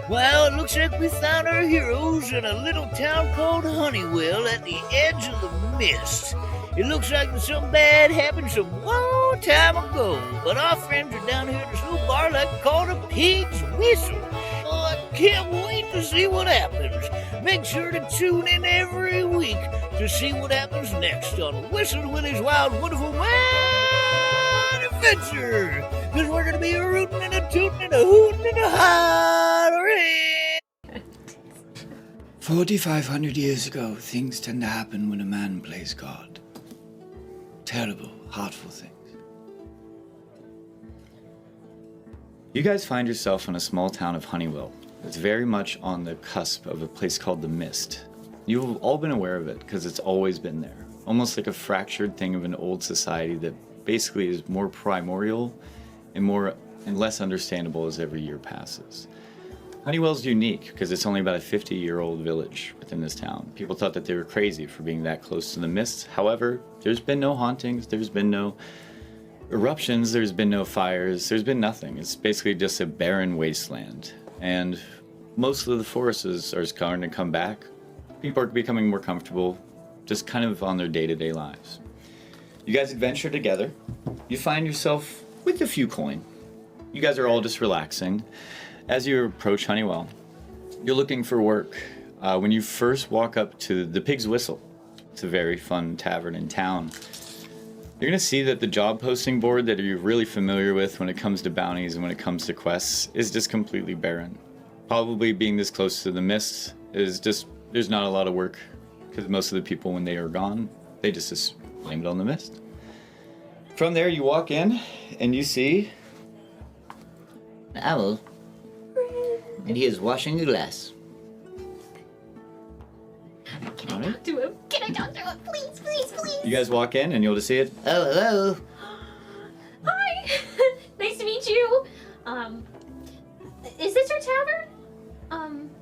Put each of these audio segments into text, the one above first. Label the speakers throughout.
Speaker 1: Well, it looks like we found our heroes in a little town called Honeywell at the edge of the mist. It looks like something bad happened some long time ago, but our friends are down here at this little bar like called a Pig's Whistle. Oh, I can't wait to see what happens. Make sure to tune in every week to see what happens next on Whistle Willy's Wild Wonderful Wild Adventure. Because we're going to be a rootin' and a tootin' and a hootin' and a hollering.
Speaker 2: 4,500 years ago, things tend to happen when a man plays God. Terrible, heartful things.
Speaker 3: You guys find yourself in a small town of Honeywell. It's very much on the cusp of a place called the Mist. You've all been aware of it because it's always been there. Almost like a fractured thing of an old society that basically is more primordial and less understandable as every year passes. Honeywell's unique because it's only about a 50-year-old village within this town. People thought that they were crazy for being that close to the Mist. However, there's been no hauntings, there's been no eruptions, there's been no fires, there's been nothing. It's basically just a barren wasteland. And most of the forests are starting to come back. People are becoming more comfortable, just kind of on their day-to-day lives. You guys adventure together. You find yourself with a few coin. You guys are all just relaxing. As you approach Honeywell, you're looking for work. When you first walk up to the Pig's Whistle, it's a very fun tavern in town. You're going to see that the job posting board that you're really familiar with when it comes to bounties and when it comes to quests is just completely barren. Probably being this close to the Mist is just, there's not a lot of work because most of the people, when they are gone, they just blame it on the Mist. From there, you walk in and you see
Speaker 1: An owl. And he is washing a glass.
Speaker 4: Can I talk to him? Can I talk to him? Please, please, please.
Speaker 3: You guys walk in and you'll just see it.
Speaker 1: Oh, hello.
Speaker 4: Hi. Nice to meet you. Is this your tavern?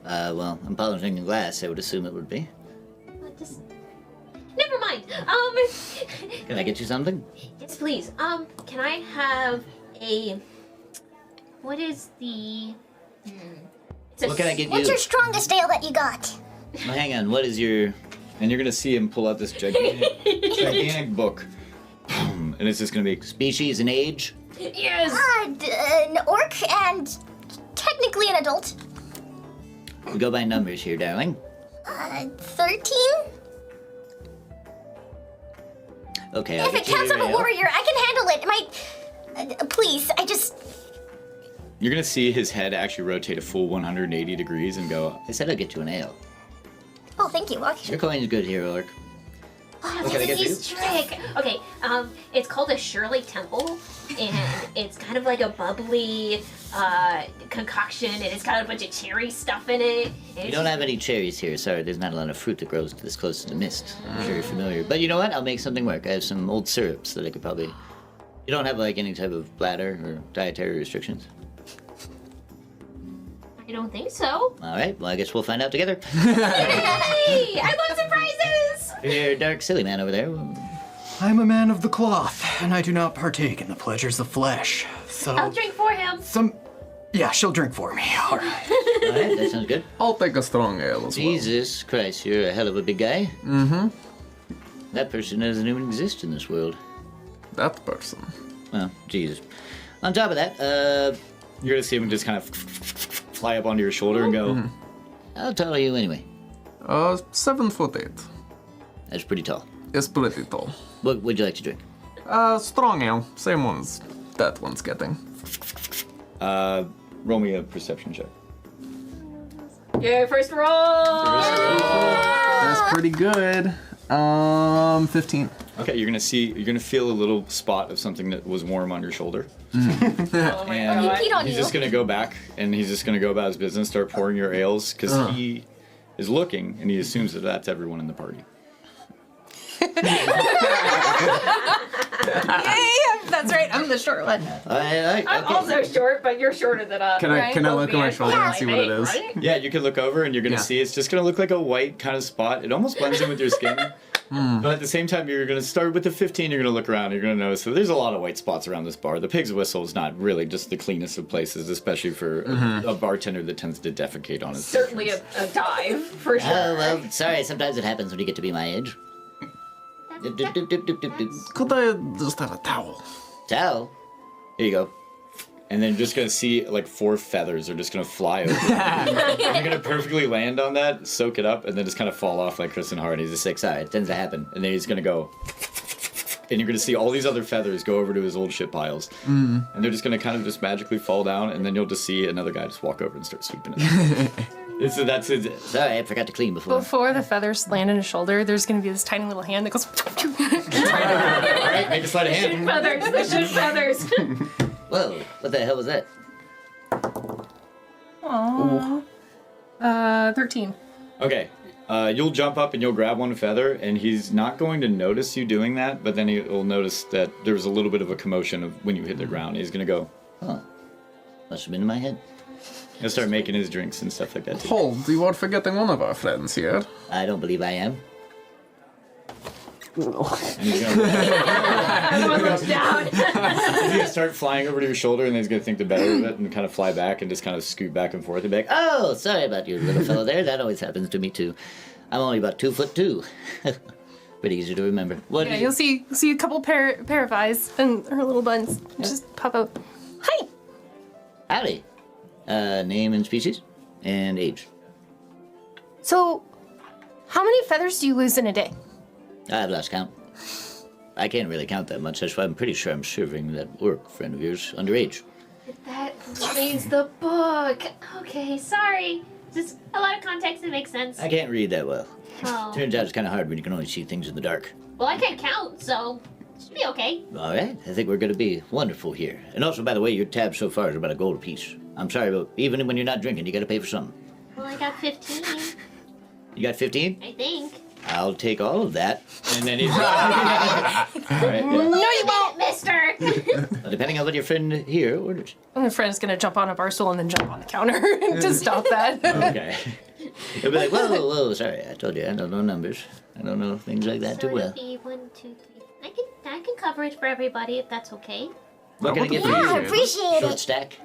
Speaker 1: Well, I'm polishing a glass. I would assume it would be.
Speaker 4: Just... Never mind.
Speaker 1: Can I get you something?
Speaker 4: Yes, please. Can I have a... What is the...
Speaker 1: What can I get you?
Speaker 5: What's your strongest ale that you got?
Speaker 1: Well, hang on. What is your...
Speaker 3: And you're going to see him pull out this gigantic book. And it's just going to be...
Speaker 1: Species and age?
Speaker 4: Yes.
Speaker 5: An orc and technically an adult.
Speaker 1: We go by numbers here, darling.
Speaker 5: 13?
Speaker 1: Okay, I'll
Speaker 5: If it
Speaker 1: get you
Speaker 5: counts
Speaker 1: your
Speaker 5: I'm a
Speaker 1: ale.
Speaker 5: warrior, I can handle it. Please, I just...
Speaker 3: You're going to see his head actually rotate a full 180 degrees and go...
Speaker 1: I said I'll get you an ale.
Speaker 5: Oh, thank you. Okay.
Speaker 1: Your coin is good here, Orc.
Speaker 4: Oh,
Speaker 1: can I get
Speaker 4: this
Speaker 1: you?
Speaker 4: trick. Okay, it's called a Shirley Temple, and it's kind of like a bubbly concoction, and it's got a bunch of cherry stuff in it.
Speaker 1: We don't have any cherries here. Sorry, there's not a lot of fruit that grows this close to the Mist. I'm sure you're familiar. But you know what? I'll make something work. I have some old syrups that I could probably... You don't have, like, any type of bladder or dietary restrictions?
Speaker 4: I don't think so.
Speaker 1: All right, well, I guess we'll find out together.
Speaker 4: Yay! I love surprises!
Speaker 1: You're a dark, silly man over there.
Speaker 6: I'm a man of the cloth, and I do not partake in the pleasures of flesh. So
Speaker 4: I'll drink for him.
Speaker 6: Yeah, she'll drink for me. All right.
Speaker 1: All right, that sounds good.
Speaker 7: I'll take a strong ale as well.
Speaker 1: Jesus Christ, you're a hell of a big guy.
Speaker 7: Mm-hmm.
Speaker 1: That person doesn't even exist in this world.
Speaker 7: That person.
Speaker 1: Well, Jesus. On top of that,
Speaker 3: You're going to see him just kind of fly up onto your shoulder and go...
Speaker 1: how tall are you anyway?
Speaker 7: 7'8".
Speaker 1: That's pretty tall.
Speaker 7: It's pretty tall.
Speaker 1: What would you like to drink?
Speaker 7: Strong ale. Same ones that one's getting.
Speaker 3: Roll me a perception check.
Speaker 4: Yeah, first roll!
Speaker 7: That's pretty good. 15.
Speaker 3: Okay, you're gonna feel a little spot of something that was warm on your shoulder.
Speaker 4: Oh my
Speaker 3: And
Speaker 4: God.
Speaker 5: Peed on
Speaker 3: he's
Speaker 5: you.
Speaker 3: just gonna go back and he's just gonna go about his business, start pouring your ales, because he is looking and he assumes that that's everyone in the party.
Speaker 8: Yay! That's right. I'm the short one.
Speaker 1: I'm
Speaker 4: I'm also short, but you're shorter than us.
Speaker 7: Can I look at my shoulder and see what it is?
Speaker 3: Yeah, you can look over and you're gonna
Speaker 7: Yeah.
Speaker 3: see it's just gonna look like a white kind of spot. It almost blends in with your skin. But at the same time, you're going to start with the 15. You're going to look around. You're going to notice that there's a lot of white spots around this bar. The Pig's Whistle is not really just the cleanest of places, especially for a bartender that tends to defecate on his
Speaker 4: Certainly
Speaker 3: patrons.
Speaker 4: a dive, for sure.
Speaker 1: Oh, well, sorry, sometimes it happens when you get to be my age.
Speaker 7: Could I just have a towel?
Speaker 1: Towel?
Speaker 3: Here you go. And then you're just going to see like 4 feathers are just going to fly over. And you're going to perfectly land on that, soak it up, and then just kind of fall off like Kristen Hart. He's just like, sorry, it tends to happen. And then he's going to go... And you're going to see all these other feathers go over to his old shit piles. And they're just going to kind of just magically fall down, and then you'll just see another guy just walk over and start sweeping it. So that's it.
Speaker 1: Sorry, I forgot to clean before.
Speaker 8: Before the feathers land on his shoulder, there's going to be this tiny little hand that goes.
Speaker 3: All right, make a sleight of hand.
Speaker 4: Feathers, the shoot feathers.
Speaker 1: Whoa, what the hell was that?
Speaker 8: Aww. 13.
Speaker 3: Okay. You'll jump up and you'll grab one feather, and he's not going to notice you doing that, but then he'll notice that there was a little bit of a commotion of when you hit the ground. He's going to go,
Speaker 1: Huh. Must have been in my head.
Speaker 3: he'll start making his drinks and stuff like that too.
Speaker 7: Hold, you are forgetting one of our friends here.
Speaker 1: I don't believe I am.
Speaker 3: And he's going to
Speaker 4: Everyone looks down.
Speaker 3: he's gonna start flying over to your shoulder, and then he's going to think the better of it and kind of fly back and just kind of scoot back and forth and be like,
Speaker 1: Oh, sorry about you, little fellow there. That always happens to me, too. I'm only about 2'2". Pretty easy to remember. What
Speaker 8: Yeah,
Speaker 1: is
Speaker 8: you'll see a couple pair of eyes and her little buns just pop out. Hi.
Speaker 1: Howdy. Name and species and age.
Speaker 8: So, how many feathers do you lose in a day?
Speaker 1: I've lost count. I can't really count that much. That's why I'm pretty sure I'm serving that work friend of yours underage.
Speaker 4: That means the book. Okay, sorry. Just a lot of context that makes sense.
Speaker 1: I can't read that well.
Speaker 4: Oh.
Speaker 1: Turns out it's kind of hard when you can only see things in the dark.
Speaker 4: Well, I can't count, so should be okay.
Speaker 1: All right, I think we're going to be wonderful here. And also, by the way, your tab so far is about a gold apiece. I'm sorry, but even when you're not drinking, you got to pay for something.
Speaker 4: Well, I got 15,
Speaker 1: You got 15?
Speaker 4: I think.
Speaker 1: I'll take all of that.
Speaker 3: and then he's all right, yeah.
Speaker 8: No, you won't.
Speaker 4: Mister!
Speaker 1: Well, depending on what your friend here orders.
Speaker 8: My friend's gonna jump on a bar stool and then jump on the counter to stop that.
Speaker 3: Okay.
Speaker 1: He'll be like, whoa, sorry, I told you, I don't know numbers. I don't know things like that
Speaker 4: So
Speaker 1: too well.
Speaker 4: it'd be 1, 2, 3. I can cover it for everybody if that's okay.
Speaker 1: What can I get for
Speaker 5: Yeah, I
Speaker 1: you?
Speaker 5: appreciate
Speaker 1: Short
Speaker 5: it.
Speaker 1: stack?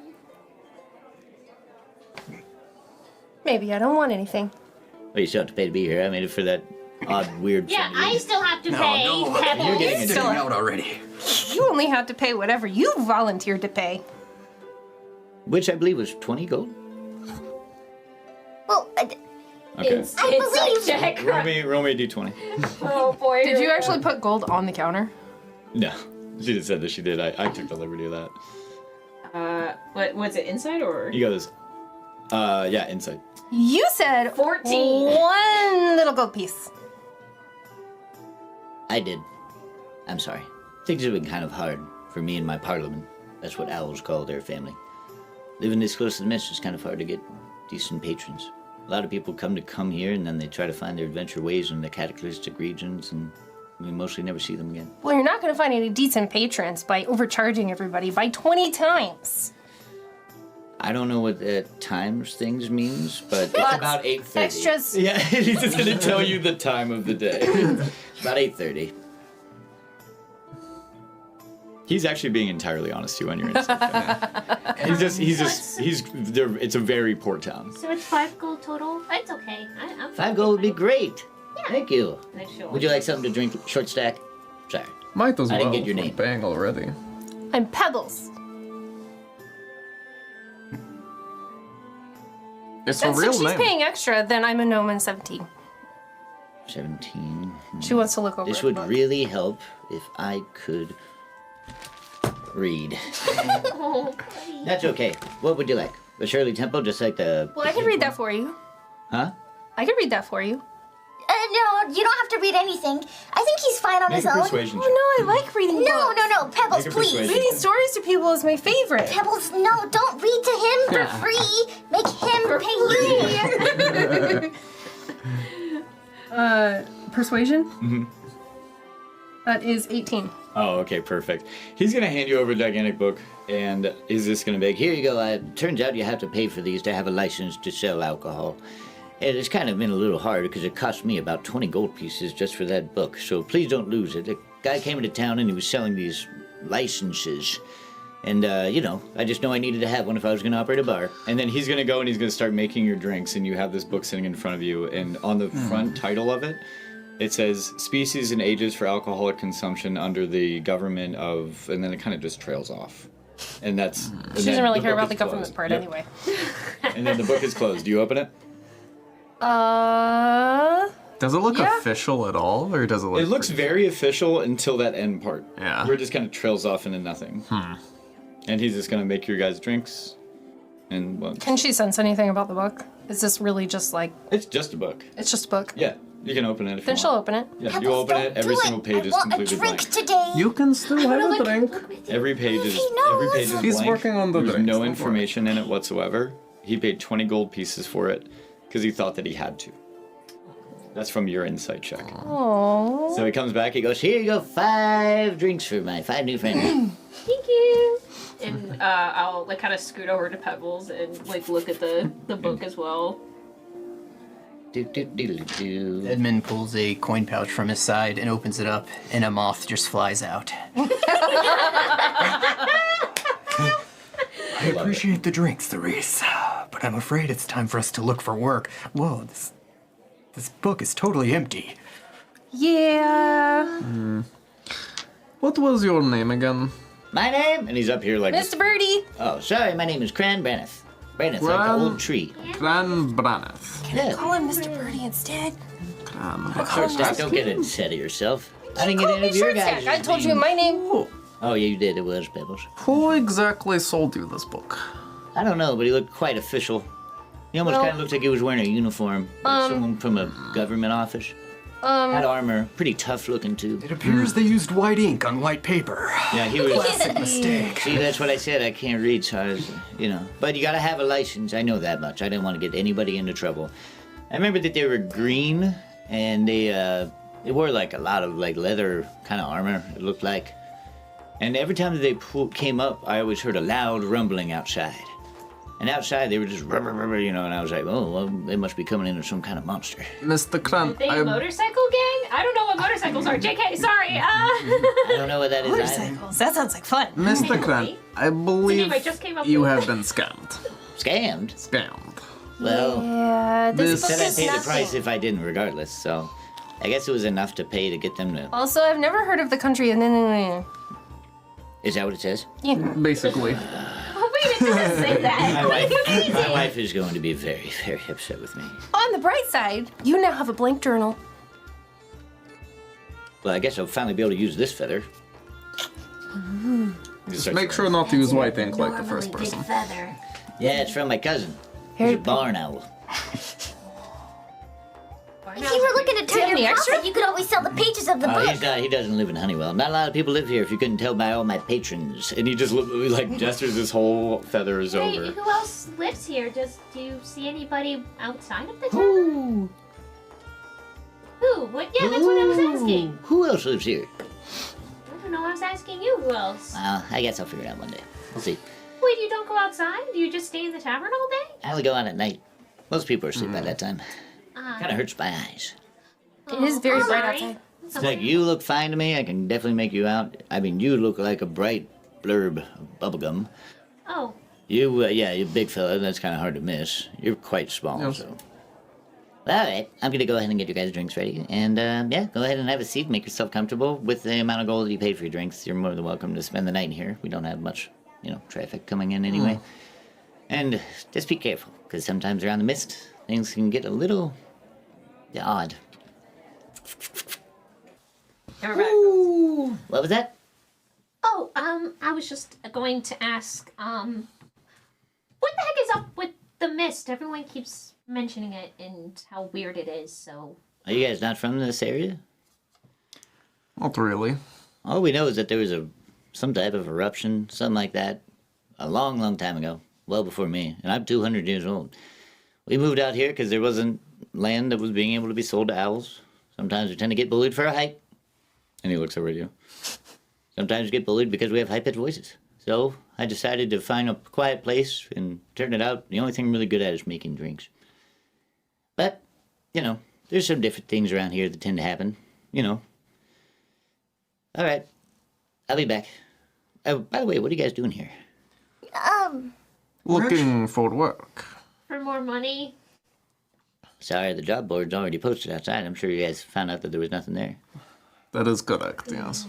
Speaker 8: Maybe I don't want anything.
Speaker 1: Well, you still have to pay to be here. I made it for that odd, weird
Speaker 4: Yeah,
Speaker 1: friend of
Speaker 4: I
Speaker 1: yours.
Speaker 4: still have to
Speaker 6: No,
Speaker 4: pay.
Speaker 6: no,
Speaker 4: Pebbles.
Speaker 1: You're getting it.
Speaker 6: Sticking out already.
Speaker 8: You only have to pay whatever you volunteered to pay.
Speaker 1: Which I believe was 20 gold.
Speaker 5: Well,
Speaker 3: Okay.
Speaker 5: I
Speaker 4: Insight
Speaker 5: believe.
Speaker 4: check.
Speaker 3: Roll me a d20.
Speaker 4: Oh boy.
Speaker 8: Did you actually put gold on the counter?
Speaker 3: No. She just said that she did. I took the liberty of that.
Speaker 9: What was it, inside or?
Speaker 3: You got this. Yeah, insight.
Speaker 8: You said
Speaker 4: 14.
Speaker 8: one little gold piece.
Speaker 1: I did. I'm sorry. Things have been kind of hard for me and my parliament. That's what owls call their family. Living this close to the mist is kind of hard to get decent patrons. A lot of people come here, and then they try to find their adventure ways in the cataclysmic regions, and we mostly never see them again.
Speaker 8: Well, you're not going to find any decent patrons by overcharging everybody by 20 times.
Speaker 1: I don't know what times things means, but it's about 8:30.
Speaker 8: Extras.
Speaker 3: Yeah, he's just gonna tell you the time of the day.
Speaker 1: It's about 8:30.
Speaker 3: He's actually being entirely honest to you on your instinct. It's a very poor town.
Speaker 4: So it's 5 gold total? It's okay. I'm
Speaker 1: 5 gold would be great. Thank you.
Speaker 9: Sure.
Speaker 1: Would you like something to drink? Short stack? Sorry.
Speaker 7: Might as
Speaker 1: I
Speaker 7: well.
Speaker 1: didn't get your
Speaker 7: if we're
Speaker 1: name.
Speaker 7: Paying already.
Speaker 8: I'm Pebbles.
Speaker 7: It's
Speaker 8: And
Speaker 7: a real
Speaker 8: since she's
Speaker 7: name.
Speaker 8: paying extra, then I'm a gnome and 17.
Speaker 1: 17.
Speaker 8: She wants to look over
Speaker 1: This
Speaker 8: the
Speaker 1: would
Speaker 8: book.
Speaker 1: really help if I could read.
Speaker 4: Oh, buddy.
Speaker 1: That's okay. What would you like? The Shirley Temple, just like the...
Speaker 8: Well, I can read that for you.
Speaker 1: Huh?
Speaker 8: I can read that for you.
Speaker 5: No, you don't have to read anything. I think he's fine on
Speaker 3: Make
Speaker 5: his
Speaker 3: a
Speaker 5: own.
Speaker 3: persuasion check.
Speaker 8: Oh, no, I like reading
Speaker 5: No,
Speaker 8: books.
Speaker 5: no, Pebbles,
Speaker 3: Make a
Speaker 5: please.
Speaker 3: persuasion.
Speaker 8: Reading stories to people is my favorite.
Speaker 5: Pebbles, no, don't read to him for free. Make him pay you.
Speaker 8: Persuasion? Mm-hmm. That is 18.
Speaker 3: Oh, okay, perfect. He's gonna hand you over a gigantic book, and is this gonna be like,
Speaker 1: Here you go. Turns out you have to pay for these to have a license to sell alcohol. And it's kind of been a little hard because it cost me about 20 gold pieces just for that book. So please don't lose it. A guy came into town and he was selling these licenses. And, I just know I needed to have one if I was going to operate a bar.
Speaker 3: And then he's going to go and he's going to start making your drinks, and you have this book sitting in front of you, and on the front title of it, it says species and ages for alcoholic consumption under the government of, and then it kind of just trails off. And that's...
Speaker 8: She doesn't really care about the government part anyway.
Speaker 3: And then the book is closed. Do you open it?
Speaker 7: Does it look official at all, or does it look...
Speaker 3: It looks very official until that end part.
Speaker 7: Yeah.
Speaker 3: Where it just kind of trails off into nothing. And he's just going to make your guys drinks. And, well...
Speaker 8: Can she sense anything about the book? Is this really just like...
Speaker 3: It's just a book.
Speaker 8: It's just a book?
Speaker 3: Yeah. You can open it if
Speaker 8: Then
Speaker 3: you
Speaker 8: she'll
Speaker 3: want.
Speaker 8: open it.
Speaker 3: Yeah, you open it, every single page is completely
Speaker 5: I want a drink
Speaker 3: blank.
Speaker 5: today.
Speaker 7: You can still have a drink.
Speaker 3: Every page is blank.
Speaker 7: He's working on the
Speaker 3: There's
Speaker 7: drinks,
Speaker 3: no
Speaker 7: don't worry.
Speaker 3: information in it whatsoever. He paid 20 gold pieces for it because he thought that he had to. That's from your insight check.
Speaker 8: Aww.
Speaker 3: So he comes back, he goes,
Speaker 1: Here you go, 5 drinks for my 5 new friends.
Speaker 4: Thank you. And I'll like kind of scoot over to Pebbles and like look at the book as well.
Speaker 1: Do.
Speaker 6: Edmund pulls a coin pouch from his side and opens it up, and a moth just flies out. I appreciate the drinks, Therese, but I'm afraid it's time for us to look for work. Whoa, this book is totally empty.
Speaker 8: Yeah.
Speaker 7: What was your name again?
Speaker 1: My name?
Speaker 3: and he's up here like,
Speaker 8: Mr. Birdie.
Speaker 1: Oh, sorry, my name is Cran Branneth. Branneth, like the old tree.
Speaker 7: Clan Branneth.
Speaker 1: Yeah.
Speaker 8: Call him Mr. Birdie instead.
Speaker 1: Short stack, don't get ahead of yourself. I didn't get any of your guys.
Speaker 8: I told you my name.
Speaker 1: Oh, yeah, you did. It was Pebbles.
Speaker 7: Who exactly sold you this book?
Speaker 1: I don't know, but he looked quite official. He almost kind of looked like he was wearing a uniform. Like someone from a government office. Had armor. Pretty tough looking, too.
Speaker 6: It appears they used white ink on white paper.
Speaker 3: yeah, he was,
Speaker 6: Classic mistake.
Speaker 1: See, that's what I said. I can't read, so I was, But you gotta have a license. I know that much. I didn't want to get anybody into trouble. I remember that they were green, and they wore like a lot of like leather kind of armor, it looked like. And every time that they came up, I always heard a loud rumbling outside. And outside, they were just rubber, and I was like, oh, well, they must be coming in with some kind of monster.
Speaker 7: Mr. Clan,
Speaker 4: Are they a motorcycle gang? I don't know what motorcycles are. JK, sorry.
Speaker 1: I don't know what that is either.
Speaker 8: Motorcycles. That sounds like fun.
Speaker 7: Mr. Clan, I believe
Speaker 4: I just came up
Speaker 7: you
Speaker 4: with.
Speaker 7: have been scammed.
Speaker 1: Scammed?
Speaker 7: Scammed.
Speaker 1: Well,
Speaker 8: Yeah, this book
Speaker 1: said I'd
Speaker 8: is
Speaker 1: pay the
Speaker 8: nothing.
Speaker 1: price if I didn't, regardless, so... I guess it was enough to pay to get them to...
Speaker 8: Also, I've never heard of the country.
Speaker 1: Is that what it says?
Speaker 7: Basically.
Speaker 4: Oh, wait, it doesn't say that.
Speaker 1: My wife is going to be very, very upset with me.
Speaker 8: On the bright side, you now have a blank journal.
Speaker 1: Well, I guess I'll finally be able to use this feather.
Speaker 7: Just make sure not to use white ink like the first
Speaker 4: Normally
Speaker 7: person.
Speaker 4: big feather.
Speaker 1: Yeah, it's from my cousin. He's a barn owl.
Speaker 5: If you were looking to
Speaker 8: Do you
Speaker 5: turn
Speaker 8: have
Speaker 5: your
Speaker 8: any extra?
Speaker 5: profit, you could always sell the pages of the
Speaker 1: Oh,
Speaker 5: book.
Speaker 1: he's not. He doesn't live in Honeywell. Not a lot of people live here. If you couldn't tell by all my patrons.
Speaker 3: And he just like gestures his whole feather is
Speaker 4: Hey,
Speaker 3: over.
Speaker 4: who else lives here? Do you see anybody outside of the town? Who? What? Yeah, that's what I was asking.
Speaker 1: Who else lives here?
Speaker 4: I don't know. I was asking you who else.
Speaker 1: Well, I guess I'll figure it out one day. We'll see.
Speaker 4: Wait, you don't go outside? Do you just stay in the tavern all day?
Speaker 1: I only go out at night. Most people are asleep by that time. Kind of hurts my eyes.
Speaker 8: It is very bright
Speaker 4: sorry.
Speaker 8: outside.
Speaker 1: It's like, you look fine to me. I can definitely make you out. I mean, you look like a bright blurb of bubblegum.
Speaker 4: Oh,
Speaker 1: You, you're a big fella. That's kind of hard to miss. You're quite small,
Speaker 7: Yes.
Speaker 1: so. Well, all right. I'm going to go ahead and get you guys' drinks ready. And, yeah, go ahead and have a seat. Make yourself comfortable. With the amount of gold that you paid for your drinks, you're more than welcome to spend the night here. We don't have much, traffic coming in anyway. And just be careful, because sometimes around the mist, things can get a little odd.
Speaker 4: and we're back.
Speaker 1: What was that?
Speaker 4: Oh, I was just going to ask, what the heck is up with the mist? Everyone keeps mentioning it and how weird it is, so.
Speaker 1: Are you guys not from this area?
Speaker 7: Not really.
Speaker 1: All we know is that there was some type of eruption, something like that, a long, long time ago, well before me, and I'm 200 years old. We moved out here because there wasn't land that was being able to be sold to owls. Sometimes we tend to get bullied for our height.
Speaker 3: And he looks over at you.
Speaker 1: Sometimes we get bullied because we have high-pitched voices. So I decided to find a quiet place and turn it out. The only thing I'm really good at is making drinks. But, there's some different things around here that tend to happen, All right. I'll be back. Oh, by the way, what are you guys doing here?
Speaker 7: Looking for work.
Speaker 4: For more money?
Speaker 1: Sorry, the job board's already posted outside. I'm sure you guys found out that there was nothing there.
Speaker 7: That is correct, yes.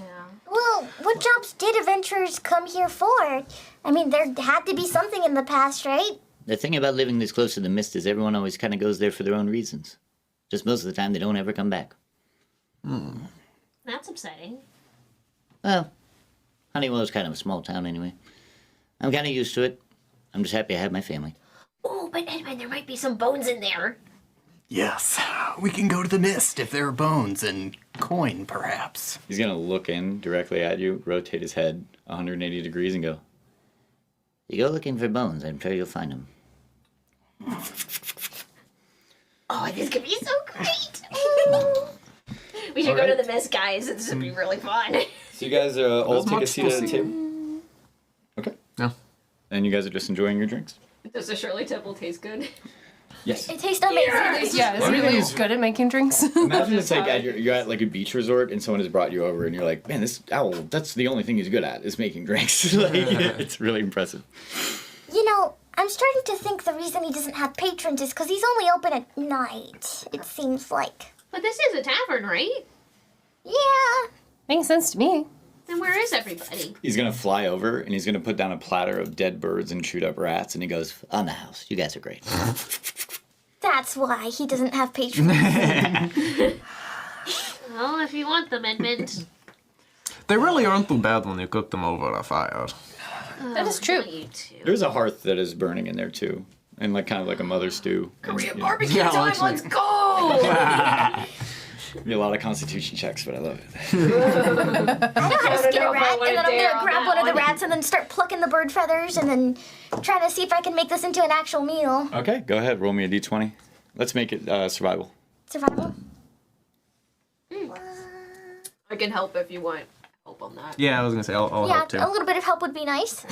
Speaker 5: Well, what jobs did adventurers come here for? I mean, there had to be something in the past, right?
Speaker 1: The thing about living this close to the mist is everyone always kind of goes there for their own reasons. Just most of the time, they don't ever come back.
Speaker 4: That's upsetting.
Speaker 1: Well, Honeywell is kind of a small town anyway. I'm kind of used to it. I'm just happy I have my family.
Speaker 4: Oh, but Edmund, there might be some bones in there.
Speaker 6: Yes, we can go to the mist if there are bones and coin, perhaps.
Speaker 3: He's gonna look in directly at you, rotate his head 180 degrees, and go.
Speaker 1: You go looking for bones, I'm sure you'll find them.
Speaker 4: Oh, this could be so great. Ooh. We should go to the mist, guys. This would be really fun.
Speaker 3: So you guys all take a
Speaker 7: much
Speaker 3: seat at the
Speaker 7: pussy.
Speaker 3: table. Okay.
Speaker 7: Yeah.
Speaker 3: And you guys are just enjoying your drinks.
Speaker 9: Does the Shirley Temple taste good?
Speaker 3: Yes.
Speaker 5: It tastes amazing.
Speaker 8: Yeah, is he really good at making drinks?
Speaker 3: Imagine it's like you're at like a beach resort and someone has brought you over and you're like, man, this owl, that's the only thing he's good at is making drinks. Like, it's really impressive.
Speaker 5: I'm starting to think the reason he doesn't have patrons is because he's only open at night, it seems like.
Speaker 4: But this is a tavern, right?
Speaker 5: Yeah.
Speaker 8: Makes sense to me.
Speaker 4: Then where is everybody?
Speaker 3: He's gonna fly over and he's gonna put down a platter of dead birds and chewed up rats and he goes,
Speaker 1: On the house. You guys are great.
Speaker 5: That's why he doesn't have patrons.
Speaker 4: Well, if you want them, Edmund.
Speaker 7: They really aren't too bad when you cook them over a fire.
Speaker 8: That is true.
Speaker 4: You too.
Speaker 3: there's a hearth that is burning in there too. And like kind of like a mother stew.
Speaker 9: Korean
Speaker 3: And,
Speaker 9: barbecue
Speaker 7: Yeah,
Speaker 9: time,
Speaker 7: actually.
Speaker 9: let's go!
Speaker 3: be a lot of constitution checks, but I love it.
Speaker 5: I know how to skin
Speaker 9: know
Speaker 5: a
Speaker 9: if I
Speaker 5: rat,
Speaker 9: wanna
Speaker 5: and then I'm
Speaker 9: dare
Speaker 5: gonna
Speaker 9: on
Speaker 5: grab
Speaker 9: that
Speaker 5: one of the
Speaker 9: one.
Speaker 5: rats and then start plucking the bird feathers and then try to see if I can make this into an actual meal.
Speaker 3: Okay, go ahead, roll me a d20. Let's make it survival.
Speaker 5: Survival.
Speaker 9: I can help if you want help on that.
Speaker 7: Yeah, I was gonna say, I'll
Speaker 5: Yeah,
Speaker 7: help too.
Speaker 5: a little bit of help would be nice.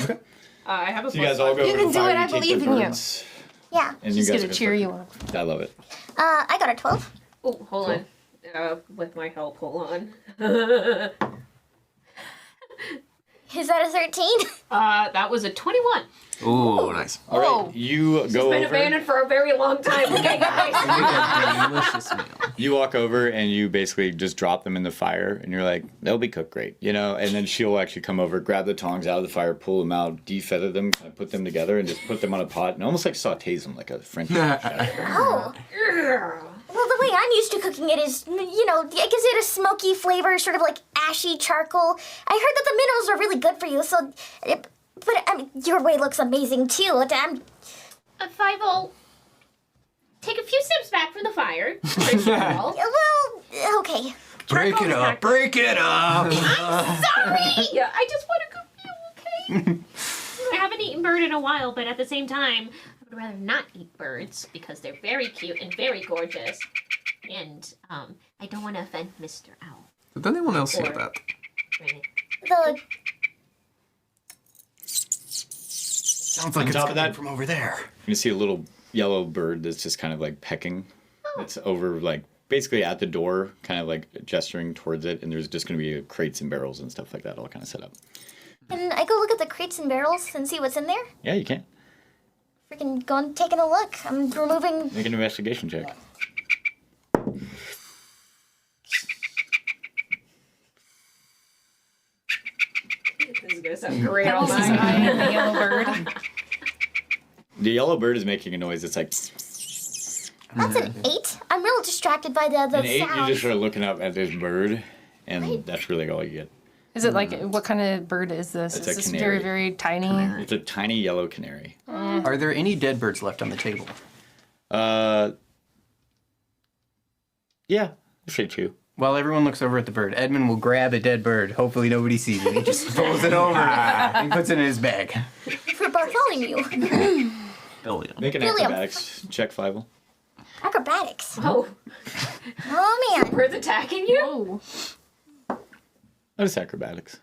Speaker 9: I have a
Speaker 3: So you guys all go
Speaker 8: You
Speaker 3: over
Speaker 8: can
Speaker 3: the
Speaker 8: do
Speaker 3: fire,
Speaker 8: it, I
Speaker 3: you take
Speaker 8: believe
Speaker 3: the
Speaker 8: in you.
Speaker 3: birds,
Speaker 5: Yeah.
Speaker 3: and
Speaker 8: She's
Speaker 3: you guys
Speaker 8: gonna
Speaker 3: are
Speaker 8: cheer
Speaker 3: start-
Speaker 8: you up.
Speaker 3: I love it.
Speaker 5: I got a 12.
Speaker 9: Oh, hold on. With my help, hold on.
Speaker 5: Is that a 13?
Speaker 9: That was a 21.
Speaker 7: Ooh, nice.
Speaker 3: All right, you
Speaker 9: She's
Speaker 3: go
Speaker 9: been
Speaker 3: over.
Speaker 9: abandoned for a very long time. Okay, guys.
Speaker 7: Delicious meal.
Speaker 3: You walk over and you basically just drop them in the fire, and you're like, they'll be cooked great, you know? And then she'll actually come over, grab the tongs out of the fire, pull them out, defeather them, kind of put them together, and just put them on a pot, and almost like sautés them like a French.
Speaker 5: Oh. Well, the way I'm used to cooking it is, it gives it a smoky flavor, sort of like ashy charcoal. I heard that the minerals are really good for you, so... But, your way looks amazing, too. I'm...
Speaker 4: 5-0. Take a few steps back from the fire. First of all.
Speaker 5: Well, okay.
Speaker 6: Break it up, break it up!
Speaker 4: Sorry! Yeah, I just want to cook you, okay? I haven't eaten bird in a while, but at the same time, I would rather not eat birds because they're very cute and very gorgeous. And I don't want to offend Mr. Owl.
Speaker 7: Did anyone else hear
Speaker 4: Or-
Speaker 7: that?
Speaker 4: Right?
Speaker 5: The...
Speaker 6: Sounds like
Speaker 3: On
Speaker 6: it's
Speaker 3: top of
Speaker 6: coming
Speaker 3: that-
Speaker 6: from over there.
Speaker 3: You see a little yellow bird that's just kind of like pecking. It's over like basically at the door, kind of like gesturing towards it, and there's just going to be crates and barrels and stuff like that all kind of set up.
Speaker 5: Can I go look at the crates and barrels and see what's in there?
Speaker 3: Yeah, you can.
Speaker 5: Freaking going taking a look. I'm removing...
Speaker 3: Make an investigation check.
Speaker 9: This is gonna sound great on
Speaker 8: This is
Speaker 9: my
Speaker 8: I am the yellow bird.
Speaker 3: The yellow bird is making a noise. It's like
Speaker 5: That's an 8. I'm real distracted by the
Speaker 3: an 8.
Speaker 5: sound.
Speaker 3: You're just sort of looking up at this bird, and that's really all you get.
Speaker 8: Is it like, what kind of bird is this?
Speaker 3: It's
Speaker 8: Is
Speaker 3: a
Speaker 8: this
Speaker 3: canary.
Speaker 8: very, very tiny?
Speaker 3: It's a tiny yellow canary.
Speaker 6: Are there any dead birds left on the table?
Speaker 3: Yeah, I'd say 2.
Speaker 6: While everyone looks over at the bird, Edmund will grab a dead bird. Hopefully nobody sees it. He just pulls it over and puts it in his bag.
Speaker 5: For Bartholomew.
Speaker 7: Billion.
Speaker 3: Make an
Speaker 5: William.
Speaker 3: acrobatics check, 5.
Speaker 5: Acrobatics.
Speaker 9: Oh,
Speaker 5: Oh, man.
Speaker 9: bird's attacking you?
Speaker 8: Oh.
Speaker 3: Notice acrobatics.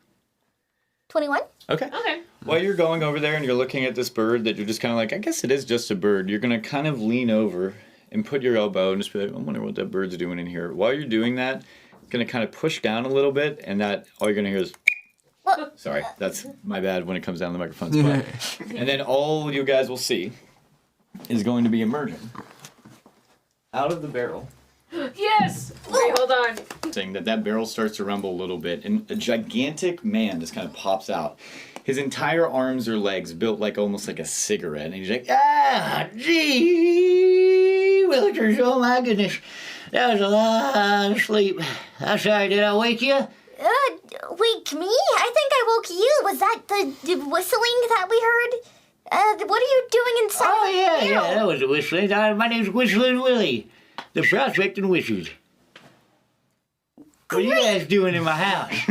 Speaker 5: 21?
Speaker 3: Okay.
Speaker 9: Okay.
Speaker 3: While you're going over there and you're looking at this bird that you're just kind of like, I guess it is just a bird, you're going to kind of lean over and put your elbow and just be like, I wonder what that bird's doing in here. While you're doing that, it's going to kind of push down a little bit, and that all you're going to hear is, sorry, that's my bad when it comes down to the microphone's but. And then all you guys will see is going to be emerging out of the barrel.
Speaker 9: Yes! Wait, hold on.
Speaker 3: Saying that barrel starts to rumble a little bit, and a gigantic man just kind of pops out. His entire arms or legs built like almost like a cigarette, and he's like, gee, Willikers, oh my goodness, that was a lot of sleep. I'm sorry, did I wake you?
Speaker 5: Wake me? I think I woke you. Was that the whistling that we heard? What are you doing inside?
Speaker 1: Oh, yeah, that was the whistling. My name's Whistling Willy, the prospecting wizard. What are you guys doing in my house?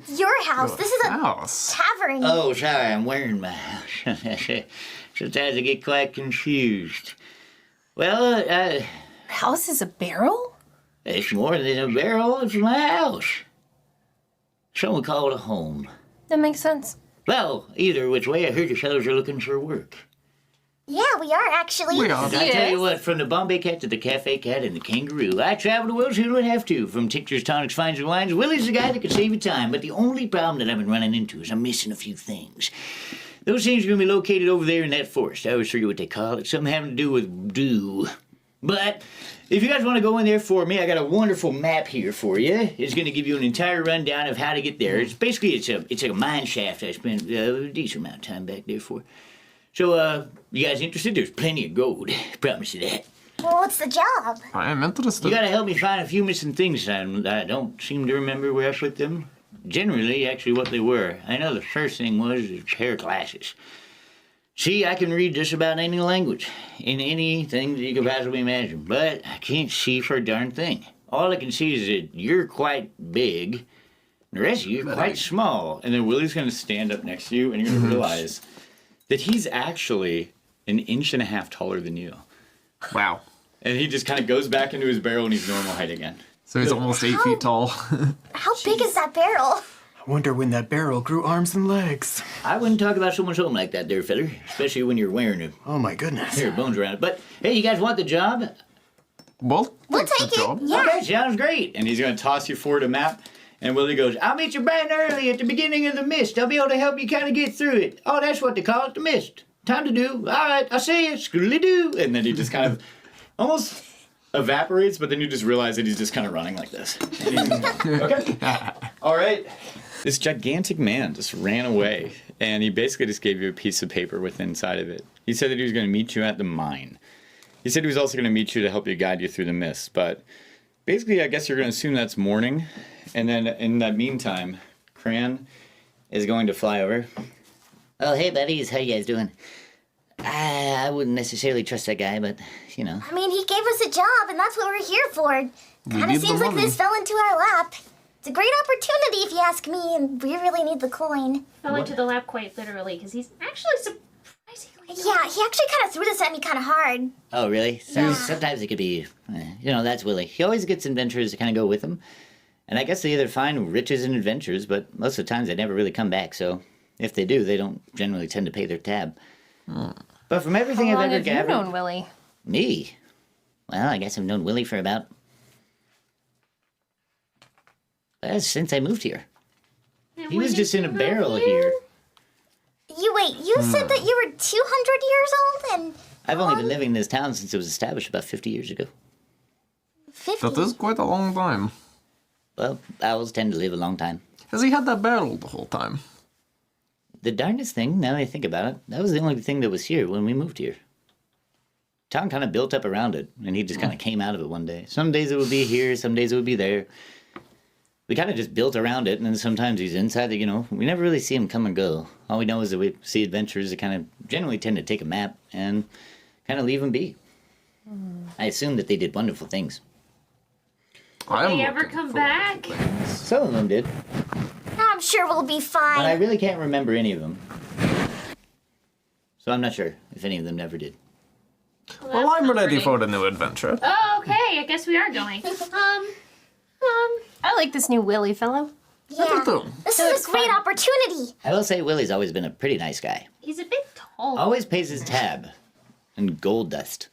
Speaker 5: Your house. This is a
Speaker 7: House.
Speaker 5: tavern.
Speaker 1: Oh, sorry, I'm wearing my house. Sometimes I get quite confused. Well,
Speaker 8: House is a barrel?
Speaker 1: it's more than a barrel, it's my house. Some would call it a home.
Speaker 8: That makes sense.
Speaker 1: Well, either which way, I heard your fellows are looking for work.
Speaker 5: Yeah, we are actually.
Speaker 7: We are.
Speaker 1: I tell you what, from the Bombay Cat to the Cafe Cat and the Kangaroo, I travel the world, so who would have to. From tinctures, tonics, fines, and wines, Willy's the guy that can save you time. But the only problem that I've been running into is I'm missing a few things. Those things are going to be located over there in that forest. I always forget what they call it. Something having to do with dew. But if you guys want to go in there for me, I got a wonderful map here for you. It's going to give you an entire rundown of how to get there. It's basically, it's like a mine shaft I spent a decent amount of time back there for. So, you guys interested? There's plenty of gold. Promise you that.
Speaker 5: Well, what's the job?
Speaker 7: I am interested.
Speaker 1: You gotta help me find a few missing things. I don't seem to remember where I put them. Generally, actually, what they were. I know the first thing was a pair of glasses. See, I can read just about any language, in anything that you could possibly imagine, but I can't see for a darn thing. All I can see is that you're quite big, and the rest of you are quite small. And then Willy's gonna stand up next to you, and you're gonna realize that he's actually 1.5 inches taller than you.
Speaker 7: Wow.
Speaker 3: And he just kind of goes back into his barrel and he's normal height again.
Speaker 7: So he's almost 8 feet tall.
Speaker 5: How big is that barrel?
Speaker 6: I wonder when that barrel grew arms and legs.
Speaker 1: I wouldn't talk about someone's home like that there, feller, especially when you're wearing a
Speaker 6: Oh my goodness.
Speaker 1: pair of bones around it. But, hey, you guys want the job?
Speaker 7: We'll
Speaker 5: We'll
Speaker 7: take
Speaker 5: take
Speaker 7: the
Speaker 5: it.
Speaker 7: job.
Speaker 5: Yeah.
Speaker 1: Okay, sounds great. And he's going to toss you forward a map. And Willy goes, I'll meet you bright and early at the beginning of the mist. I'll be able to help you kind of get through it. Oh, that's what they call it, the mist. Time to do. All right, I'll see you. Scooly-doo. And then he just kind of almost evaporates, but then you just realize that he's just kind of running like this. Okay. All right. This gigantic man just ran away, and he basically just gave you a piece of paper with inside of it. He said that he was going to meet you at the mine. He said he was also going to meet you to help you guide you through the mist, but basically I guess you're going to assume that's morning, and then in that meantime, Cran is going to fly over. Oh, hey, buddies. How you guys doing? I wouldn't necessarily trust that guy, but, you know.
Speaker 5: I mean, he gave us a job, and that's what we're here for. Kind
Speaker 7: need
Speaker 5: of
Speaker 7: the
Speaker 5: seems like
Speaker 7: money.
Speaker 5: this fell into our lap. It's a great opportunity, if you ask me, and we really need the coin.
Speaker 4: Fell into the lap quite literally, because he's actually surprisingly
Speaker 5: Yeah, he actually kind of threw this at me kind of hard.
Speaker 1: Oh, really?
Speaker 5: Yeah.
Speaker 1: Sometimes it could be, that's Willy. He always gets adventurers to kind of go with him. And I guess they either find riches and adventures, but most of the times they never really come back, so if they do, they don't generally tend to pay their tab. But from everything
Speaker 8: How long
Speaker 1: I've ever
Speaker 8: have you
Speaker 1: gathered...
Speaker 8: known Willy?
Speaker 1: Me? Well, I guess I've known Willy for about... since I moved here. He was just in a barrel here.
Speaker 5: You said that you were 200 years old and
Speaker 1: I've only been living in this town since it was established about 50 years ago.
Speaker 5: 50.
Speaker 7: That is quite a long time.
Speaker 1: Well, owls tend to live a long time.
Speaker 7: Has he had that barrel the whole time?
Speaker 1: The darndest thing, now that I think about it, that was the only thing that was here when we moved here. Town kind of built up around it, and he just kind of came out of it one day. Some days it would be here, some days it would be there. We kind of just built around it, and then sometimes he's inside it, we never really see him come and go. All we know is that we see adventurers that kind of generally tend to take a map and kind of leave them be. I assume that they did wonderful things.
Speaker 7: I am
Speaker 4: Will they ever
Speaker 7: looking
Speaker 4: come
Speaker 7: forward
Speaker 4: back?
Speaker 7: to things.
Speaker 1: Some of them did,
Speaker 5: I'm sure we'll be
Speaker 1: but I
Speaker 5: fine.
Speaker 1: really can't remember any of them. So I'm not sure if any of them never did.
Speaker 7: Well, I'm ready for the new adventure.
Speaker 4: Oh, okay. I guess we are going.
Speaker 8: I like this new Willy fellow.
Speaker 5: Yeah.
Speaker 7: do.
Speaker 5: This
Speaker 8: He
Speaker 5: is
Speaker 8: looks
Speaker 5: a great
Speaker 8: fun.
Speaker 5: opportunity.
Speaker 1: I will say Willy's always been a pretty nice guy.
Speaker 4: He's a bit tall.
Speaker 1: Always pays his tab. And gold dust.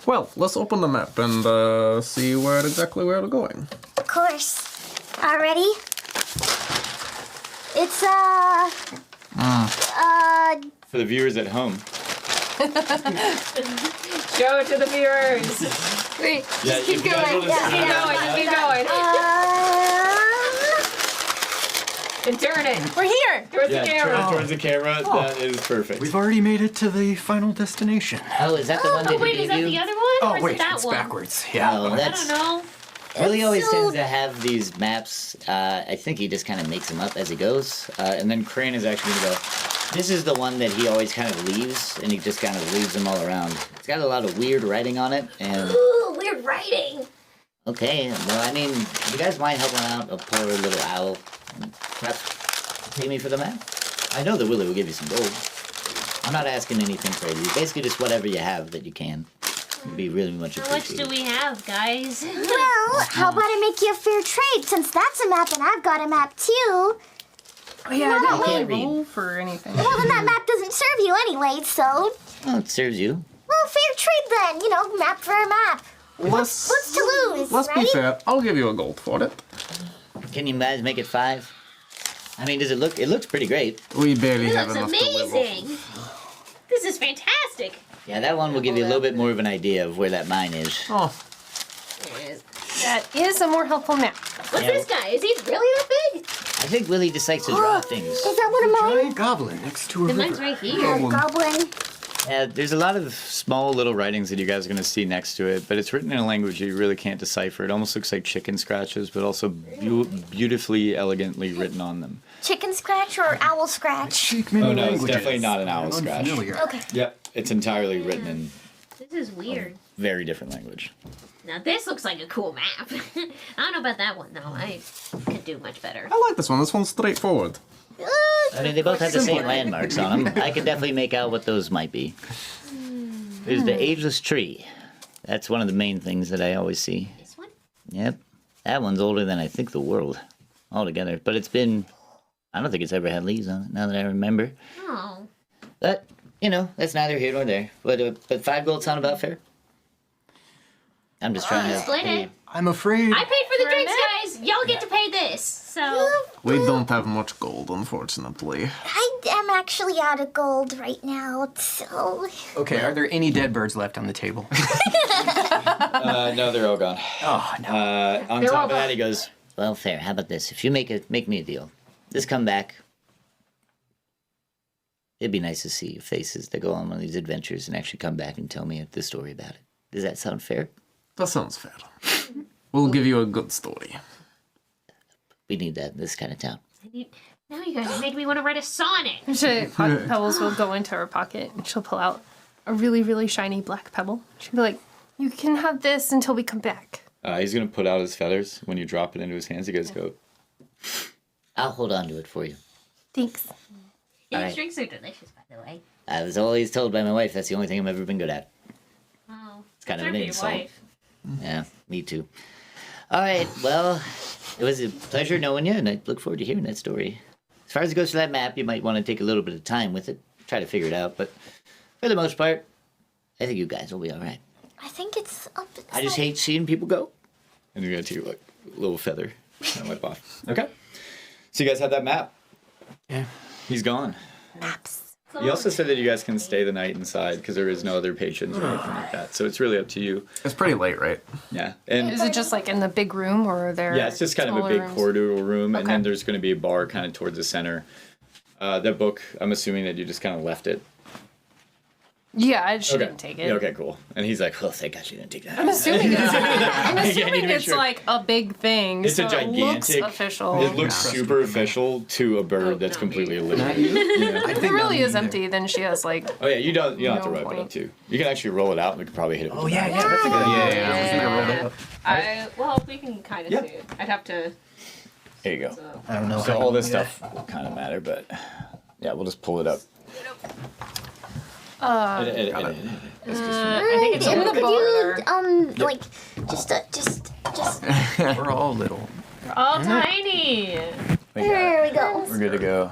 Speaker 7: Well, let's open the map and see exactly where we're going.
Speaker 5: Of course. Already? It's,
Speaker 3: For the viewers at home.
Speaker 9: Show it to the viewers.
Speaker 8: Wait,
Speaker 3: Yeah,
Speaker 8: just keep
Speaker 3: you guys
Speaker 8: going.
Speaker 3: will just-
Speaker 9: Keep going, just keep going. And turn it
Speaker 8: We're here.
Speaker 9: towards
Speaker 3: Yeah,
Speaker 9: the
Speaker 3: turn
Speaker 9: camera.
Speaker 3: it towards the camera. That is perfect.
Speaker 6: We've already made it to the final destination.
Speaker 1: Oh, is that the one that
Speaker 4: Oh, wait,
Speaker 1: he
Speaker 4: is
Speaker 1: gave
Speaker 4: that
Speaker 1: you?
Speaker 4: the other one?
Speaker 6: Oh,
Speaker 4: or is
Speaker 6: wait,
Speaker 4: it that
Speaker 6: it's
Speaker 4: one?
Speaker 6: backwards. Yeah.
Speaker 1: Oh,
Speaker 4: I
Speaker 1: that's...
Speaker 4: don't know.
Speaker 1: Willy always
Speaker 5: so-
Speaker 1: tends to have these maps. I think he just kind of makes them up as he goes.
Speaker 3: And then Crane is actually going to go,
Speaker 1: This is the one that he always kind of leaves, and he just kind of leaves them all around. It's got a lot of weird writing on it, and...
Speaker 4: Ooh, weird writing.
Speaker 1: Okay, well, I mean, you guys mind helping out a poor little owl? And perhaps pay me for the map? I know that Willy will give you some gold. I'm not asking anything crazy. Basically, just whatever you have that you can. Would be really much
Speaker 4: How much
Speaker 1: appreciated.
Speaker 4: do we have, guys?
Speaker 5: well, how about I make you a fair trade, since that's a map and I've got a map too?
Speaker 8: Oh, yeah, I didn't
Speaker 1: You can't
Speaker 8: really
Speaker 1: read.
Speaker 8: roll for anything.
Speaker 5: Well, then that map doesn't serve you anyway, so...
Speaker 1: Well, it serves you.
Speaker 5: Well, fair trade then, you know, map for a map.
Speaker 7: Let's
Speaker 5: What's to lose,
Speaker 7: be
Speaker 5: right?
Speaker 7: fair. I'll give you a gold for it.
Speaker 1: Can you guys make it 5? I mean, does it look? It looks pretty great.
Speaker 7: We barely
Speaker 4: It
Speaker 7: have
Speaker 4: looks
Speaker 7: enough to live
Speaker 4: amazing. This is fantastic.
Speaker 1: Yeah, that one will give you a little bit more of an idea of where that mine is.
Speaker 7: off.
Speaker 8: That is a more helpful map.
Speaker 4: What's
Speaker 1: Yeah.
Speaker 4: this guy? Is he really that big?
Speaker 1: I think Willy just likes to draw things.
Speaker 5: Is that one of mine?
Speaker 6: Giant goblin next to a
Speaker 4: The
Speaker 6: river.
Speaker 4: mine's right here.
Speaker 5: Goblin.
Speaker 3: Yeah, there's a lot of small little writings that you guys are going to see next to it, but it's written in a language you really can't decipher. It almost looks like chicken scratches, but also beautifully, elegantly written on them.
Speaker 5: Chicken scratch or owl scratch?
Speaker 6: Speak many
Speaker 3: Oh, no, it's
Speaker 6: languages.
Speaker 3: definitely not an owl
Speaker 6: I'm
Speaker 3: scratch.
Speaker 6: unfamiliar.
Speaker 5: Okay.
Speaker 3: Yep, it's entirely written in
Speaker 4: This is weird.
Speaker 3: very different language.
Speaker 4: Now this looks like a cool map. I don't know about that one though. I could do much better.
Speaker 7: I like this one. This one's straightforward.
Speaker 1: I mean, they both have the same landmarks on them. I can definitely make out what those might be. There's the ageless tree. That's one of the main things that I always see.
Speaker 4: This one?
Speaker 1: Yep. That one's older than I think the world altogether. But it's been... I don't think it's ever had leaves on it, now that I remember.
Speaker 4: Oh.
Speaker 1: But, you know, that's neither here nor there. But 5 gold sound about fair? I'm just trying to...
Speaker 4: Split it.
Speaker 6: I'm afraid.
Speaker 4: I paid for the drinks, guys. Y'all get to pay this. So
Speaker 7: We don't have much gold, unfortunately.
Speaker 5: I am actually out of gold right now, so...
Speaker 6: Okay, are there any dead birds left on the table?
Speaker 3: No, they're all gone.
Speaker 6: Oh, no.
Speaker 3: On
Speaker 4: They're
Speaker 3: top
Speaker 4: all
Speaker 3: of that,
Speaker 4: gone.
Speaker 3: he goes,
Speaker 1: Well, fair. How about this? If you make me a deal, just come back. It'd be nice to see your faces that go on one of these adventures and actually come back and tell me the story about it. Does that sound fair?
Speaker 7: That sounds fair. We'll give you a good story.
Speaker 1: We need that in this kind of town.
Speaker 4: now you guys have made me want to write a sonnet.
Speaker 8: Pebbles will go into her pocket and she'll pull out a really, really shiny black pebble. She'll be like, "You can have this until we come back."
Speaker 3: he's going to put out his feathers. When you drop it into his hands, he goes, go.
Speaker 1: I'll hold on to it for you.
Speaker 8: Thanks.
Speaker 4: These
Speaker 1: Alright.
Speaker 4: drinks are delicious, by the way.
Speaker 1: I was always told by my wife that's the only thing I've ever been good at.
Speaker 4: Oh,
Speaker 1: It's kind of
Speaker 4: sorry
Speaker 1: an
Speaker 4: for your
Speaker 1: insult.
Speaker 4: wife.
Speaker 1: Yeah, me too. All right, well, it was a pleasure knowing you, and I look forward to hearing that story. As far as it goes for that map, you might want to take a little bit of time with it, try to figure it out, but for the most part, I think you guys will be all right.
Speaker 5: I think it's up...
Speaker 1: I just hate seeing people go.
Speaker 3: And you're going to take like a little feather and wipe off. Okay. So you guys have that map.
Speaker 6: Yeah.
Speaker 3: He's gone.
Speaker 5: Maps.
Speaker 3: He also said that you guys can stay the night inside because there is no other patrons or anything like that. So it's really up to you.
Speaker 7: It's pretty late, right?
Speaker 3: Yeah. And
Speaker 8: Is it just like in the big room, or are there?
Speaker 3: yeah, it's just kind of a
Speaker 8: smaller
Speaker 3: big
Speaker 8: rooms?
Speaker 3: corridor room, and
Speaker 8: Okay.
Speaker 3: then there's going to be a bar kind of towards the center. That book, I'm assuming that you just kind of left it.
Speaker 8: Yeah, she
Speaker 3: Okay.
Speaker 8: didn't take it.
Speaker 3: Yeah, okay, cool. And he's like, "Oh, thank God she didn't take that."
Speaker 8: I'm assuming it's, I'm
Speaker 3: Yeah, you
Speaker 8: assuming
Speaker 3: need to make
Speaker 8: it's
Speaker 3: sure.
Speaker 8: like a big thing.
Speaker 3: It's
Speaker 8: so
Speaker 3: a gigantic.
Speaker 8: It looks official.
Speaker 3: It looks super official to a bird that's completely illiterate. Yeah.
Speaker 6: I
Speaker 8: If
Speaker 6: think
Speaker 8: it really
Speaker 6: not
Speaker 8: is
Speaker 6: either.
Speaker 8: empty, then she has like.
Speaker 3: Oh yeah, you don't have to
Speaker 8: No
Speaker 3: wrap it up
Speaker 8: point.
Speaker 3: too. You can actually roll it out, and we could probably hit it. With
Speaker 6: Oh,
Speaker 3: the
Speaker 6: yeah,
Speaker 3: knife.
Speaker 6: yeah, that's a good idea.
Speaker 7: Yeah.
Speaker 6: I was gonna roll it up.
Speaker 9: Well, we can kind of
Speaker 3: Yeah.
Speaker 9: see it. I'd have to.
Speaker 3: There you go.
Speaker 9: So.
Speaker 6: I don't know.
Speaker 3: So
Speaker 6: how
Speaker 3: all
Speaker 6: to
Speaker 3: this
Speaker 6: do that.
Speaker 3: stuff will kind of matter, but yeah, we'll just pull it up.
Speaker 8: Uh,
Speaker 9: I think it's
Speaker 5: Could
Speaker 9: a little bit
Speaker 5: you,
Speaker 9: harder.
Speaker 5: like, just...
Speaker 6: We're all little.
Speaker 9: They're all tiny.
Speaker 5: There we go.
Speaker 3: We're good to go.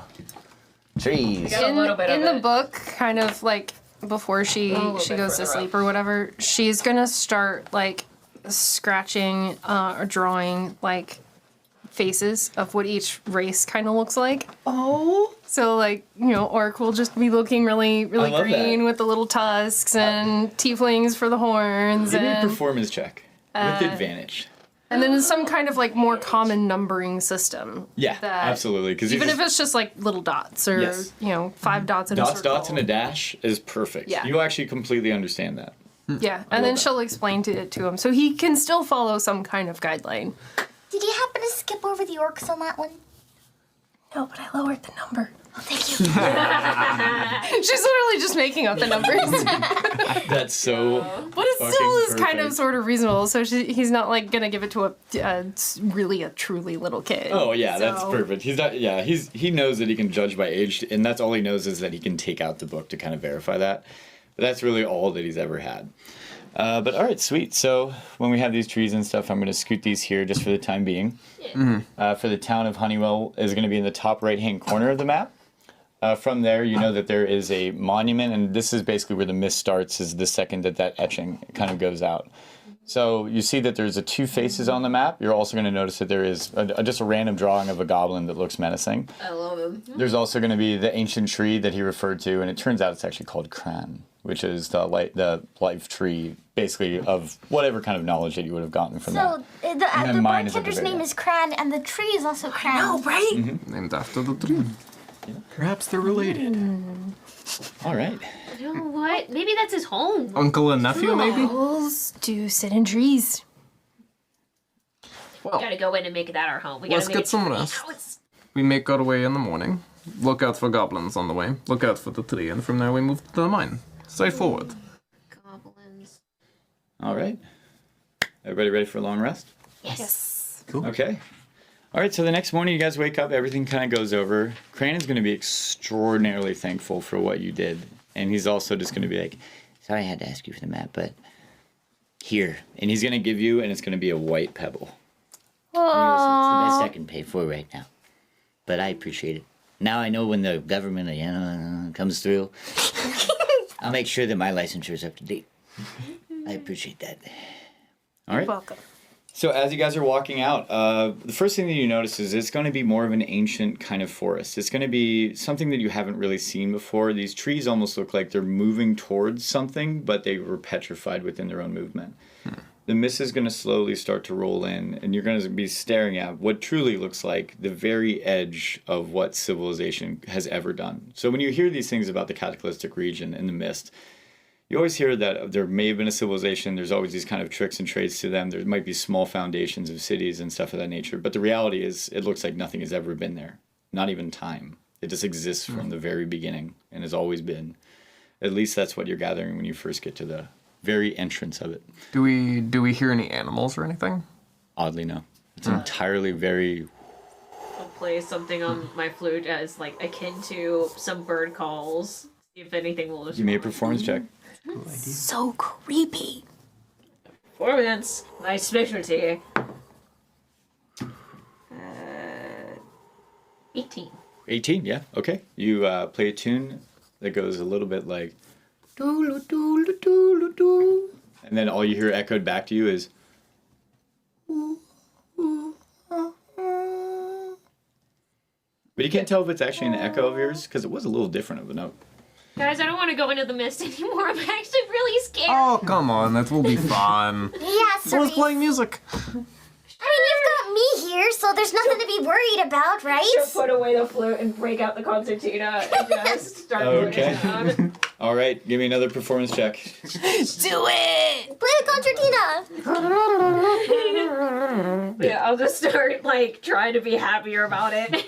Speaker 3: Trees.
Speaker 9: got a little bit
Speaker 8: in
Speaker 9: of
Speaker 8: the
Speaker 9: it.
Speaker 8: book, kind of like before she goes to sleep or whatever, she's gonna start like scratching or drawing like faces of what each race kind of looks like.
Speaker 3: Oh.
Speaker 8: So like, Orc will just be looking really, really
Speaker 3: love
Speaker 8: green
Speaker 3: that.
Speaker 8: with the little tusks, and tieflings for the horns,
Speaker 3: Give me a
Speaker 8: and
Speaker 3: performance check with advantage.
Speaker 8: and then some kind of like more common numbering system.
Speaker 3: Yeah,
Speaker 8: that-
Speaker 3: absolutely. Because
Speaker 8: Even if it's just like little dots or
Speaker 3: Yes.
Speaker 8: 5 dots in a circle.
Speaker 3: dots and a dash is perfect.
Speaker 8: Yeah.
Speaker 3: You actually completely understand that.
Speaker 8: Yeah, and then
Speaker 3: that.
Speaker 8: she'll explain it to him, so he can still follow some kind of guideline.
Speaker 5: Did you happen to skip over the orcs on that one?
Speaker 8: No, but I lowered the number.
Speaker 5: Oh, thank you.
Speaker 8: She's literally just making up the numbers.
Speaker 3: That's so.
Speaker 8: But it still
Speaker 3: Fucking
Speaker 8: is kind of
Speaker 3: perfect.
Speaker 8: sort of reasonable, so he's not like gonna give it to a truly little kid.
Speaker 3: Oh yeah, that's
Speaker 8: So-
Speaker 3: perfect. He's not. Yeah, he knows that he can judge by age, and that's all he knows is that he can take out the book to kind of verify that. But that's really all that he's ever had. But all right, sweet. So when we have these trees and stuff, I'm going to scoot these here just for the time being. For the town of Honeywell is going to be in the top right-hand corner of the map. From there, you know that there is a monument, and this is basically where the mist starts, is the second that etching kind of goes out. So you see that there's 2 faces on the map. You're also going to notice that there is just a random drawing of a goblin that looks menacing.
Speaker 9: I love him.
Speaker 3: There's also going to be the ancient tree that he referred to, and it turns out it's actually called Cran, which is the life tree, basically, of whatever kind of knowledge that you would have gotten from
Speaker 5: So
Speaker 3: that.
Speaker 5: the
Speaker 3: then mine is at the
Speaker 5: bartender's
Speaker 3: very
Speaker 5: name
Speaker 3: end.
Speaker 5: is Cran, and the tree is also Cran.
Speaker 8: Oh, right?
Speaker 7: Named after the tree.
Speaker 6: Perhaps they're related.
Speaker 3: All right.
Speaker 4: You know what? Maybe that's his home.
Speaker 7: Uncle and nephew, maybe?
Speaker 8: Owls do sit in trees.
Speaker 4: We gotta go in and make that our home. We gotta
Speaker 7: Let's
Speaker 4: make
Speaker 7: get
Speaker 4: it
Speaker 7: some
Speaker 4: tree.
Speaker 7: rest.
Speaker 4: Now it's-
Speaker 7: We make our way in the morning. Look out for goblins on the way. Look out for the tree, and from there we move to the mine. Straightforward.
Speaker 4: Goblins.
Speaker 3: All right. Everybody ready for a long rest?
Speaker 8: Yes.
Speaker 3: Okay. All right, so the next morning you guys wake up, everything kind of goes over. Cranon's going to be extraordinarily thankful for what you did. And he's also just going to be like, sorry I had to ask you for the map, but here. And he's going to give you, and it's going to be a white pebble. And he goes, it's the best I can pay for right now. But I appreciate it. Now I know when the government comes through, I'll make sure that my licensure is up to date. I appreciate that. All right.
Speaker 8: Welcome.
Speaker 3: So as you guys are walking out, the first thing that you notice is it's going to be more of an ancient kind of forest. It's going to be something that you haven't really seen before. These trees almost look like they're moving towards something, but they were petrified within their own movement. The mist is going to slowly start to roll in, and you're going to be staring at what truly looks like the very edge of what civilization has ever done. So when you hear these things about the cataclysmic region and the mist, you always hear that there may have been a civilization. There's always these kind of tricks and trades to them. There might be small foundations of cities and stuff of that nature. But the reality is it looks like nothing has ever been there. Not even time. It just exists from the very beginning and has always been. At least that's what you're gathering when you first get to the very entrance of it.
Speaker 7: Do we hear any animals or anything?
Speaker 3: Oddly, no. It's entirely very...
Speaker 9: I'll play something on my flute as like akin to some bird calls. See if anything will
Speaker 3: You made a performance check.
Speaker 8: So creepy.
Speaker 9: Performance, my specialty.
Speaker 4: 18.
Speaker 3: 18, yeah, okay. You play a tune that goes a little bit like... doo doo doo doo, and then all you hear echoed back to you is... But you can't tell if it's actually an echo of yours, because it was a little different of a note.
Speaker 4: Guys, I don't want to go into the mist anymore. I'm actually really scared.
Speaker 7: Oh, come on, that will be fun.
Speaker 5: Yeah,
Speaker 7: So let's
Speaker 5: Cerise.
Speaker 7: play music.
Speaker 5: I mean, you've got me here, so there's nothing to be worried about,
Speaker 9: She'll
Speaker 5: right?
Speaker 9: put away the flute and break out the concertina and just start
Speaker 3: Okay.
Speaker 9: playing down.
Speaker 3: All right, give me another performance check.
Speaker 8: Do it!
Speaker 5: Play the concertina.
Speaker 9: Yeah, I'll just start like trying to be happier about it.